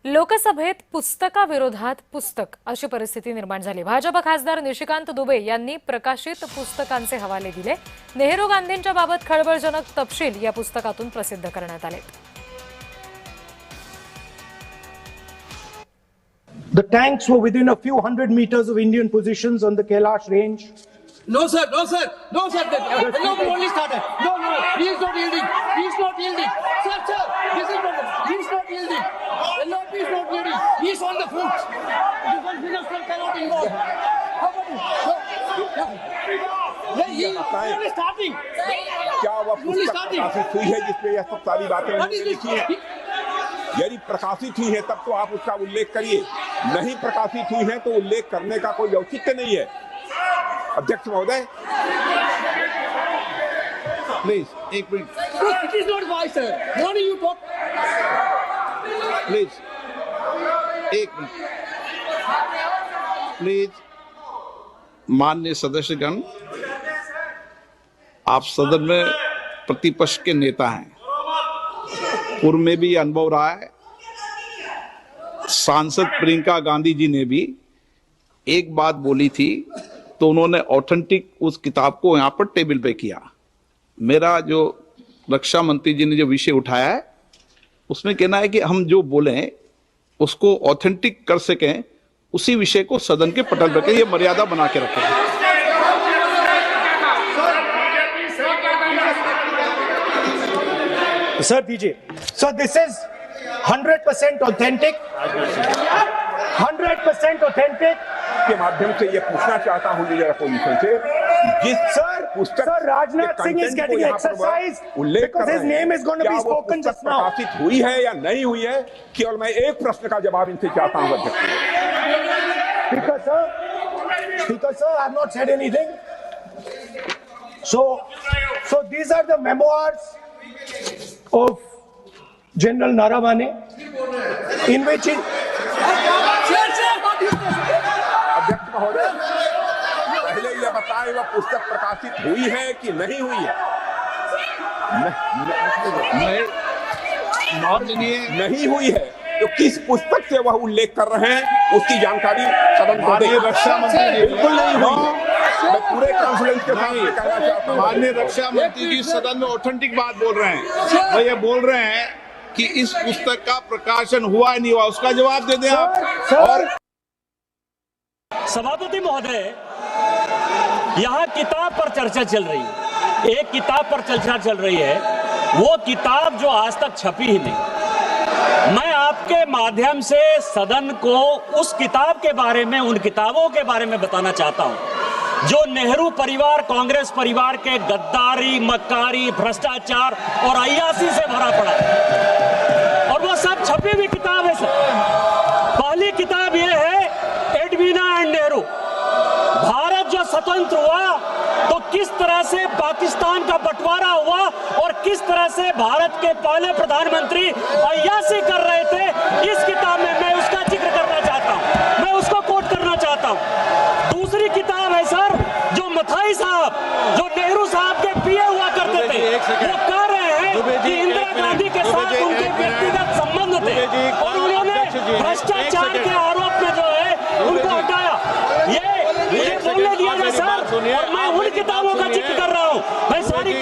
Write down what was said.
लोकसभेत पुस्तकाविरोधात पुस्तक अशी परिस्थिती निर्माण झाली। भाजप खासदार निशिकांत दुबे यांनी प्रकाशित पुस्तकांचे हवाले दिले। नेहरू गांधींच्या बाबत खळबळजनक तपशील या पुस्तकातून प्रसिद्ध करण्यात आले। The tanks were within a few hundred meters of Indian positions on the Kailash range. No, sir. No, sir. No, sir. No, we only started. No, he is not yielding. He is not yielding. Sir, this is not. He is not yielding. LLP is not yielding. He is on the foot. Defense minister cannot involve. How about it? He is only starting. क्या वह पुस्तक प्रकाशित हुई है जिसमें यह सब सारी बातें उन्होंने लिखी हैं? यदि प्रकाशित हुई है तब तो आप उसका उल्लेख करिए, नहीं प्रकाशित हुई है तो उल्लेख करने का कोई औचित्य नहीं है। अध्यक्ष महोदय, प्लीज एक minute. It is not wise, sir. What do you talk? Please एक मिनट, प्लीज। माननीय सदस्यगण, आप सदन में प्रतिपक्ष के नेता हैं। पूर्व में भी अनुभव रहा है। सांसद प्रियंका गांधी जी ने भी एक बात बोली थी तो उन्होंने ऑथेंटिक उस किताब को यहाँ पर टेबल पे किया। मेरा जो रक्षा मंत्री जी ने जो विषय उठाया है उसमें कहना है कि हम जो बोलें उसको ऑथेंटिक कर सकें, उसी विषय को सदन के पटल पर ये मर्यादा बना के रखें। Sir, DJ. So this is 100% authentic. 100% authentic. के माध्यम से ये पूछना चाहता हूँ लीडर अपोजिशन से, जिस पुस्तक Sir, Rajnath Singh is getting exercise because his name is going to be spoken just now. प्रकाशित हुई है या नहीं हुई है, केवल मैं एक प्रश्न का जवाब इनसे चाहता हूँ अध्यक्ष। Speaker sir, I have not said anything. So these are the memoirs of General Naravane, in which अध्यक्ष महोदय, पहले यह बताएं वह पुस्तक प्रकाशित हुई है कि नहीं हुई है? नहीं हुई है तो किस पुस्तक से वह उल्लेख कर रहे हैं उसकी जानकारी सदन को दें। रक्षा मंत्री बिल्कुल नहीं हुई। मैं पूरे कॉन्फ्रेंस के सामने कहना चाहता हूं, माननीय रक्षा मंत्री जी सदन में ऑथेंटिक बात बोल रहे हैं। वो ये बोल रहे हैं कि इस पुस्तक का प्रकाशन हुआ नहीं हुआ, उसका जवाब दे दें आप। और सभापति महोदय, यहाँ किताब पर चर्चा चल रही है। एक किताब पर चर्चा चल रही है, वो किताब जो आज तक छपी ही नहीं। मैं आपके माध्यम से सदन को उस किताब के बारे में, उन किताबों के बारे में बताना चाहता हूं जो नेहरू परिवार, कांग्रेस परिवार के गद्दारी, मक्कारी, भ्रष्टाचार और अय्यासी से भरा पड़ा है। और वो सब छपी हुई किताब है सर। पहली किताब ये है एडवीना एंड नेहरू। भारत जो स्वतंत्र हुआ तो किस तरह से पाकिस्तान का बंटवारा हुआ और किस तरह से भारत के पहले प्रधानमंत्री अय्यासी कर रहे थे, इस किताब में मैं उसका जिक्र करना चाहता हूं, मैं उसको कोट करना चाहता हूं। दूसरी किताब है सर, जो मथाई साहब, जो नेहरू साहब के पीए हुआ करते थे, वो कह रहे हैं कि इंदिरा गांधी के साथ उनके व्यक्तिगत संबंध थे और उन्होंने भ्रष्टाचार के आरोप में जो है उनको हटाया। ये मुझे बोलने दिया जाए सर, और मैं उन किताबों का जिक्र कर रहा हूँ। मैं सारी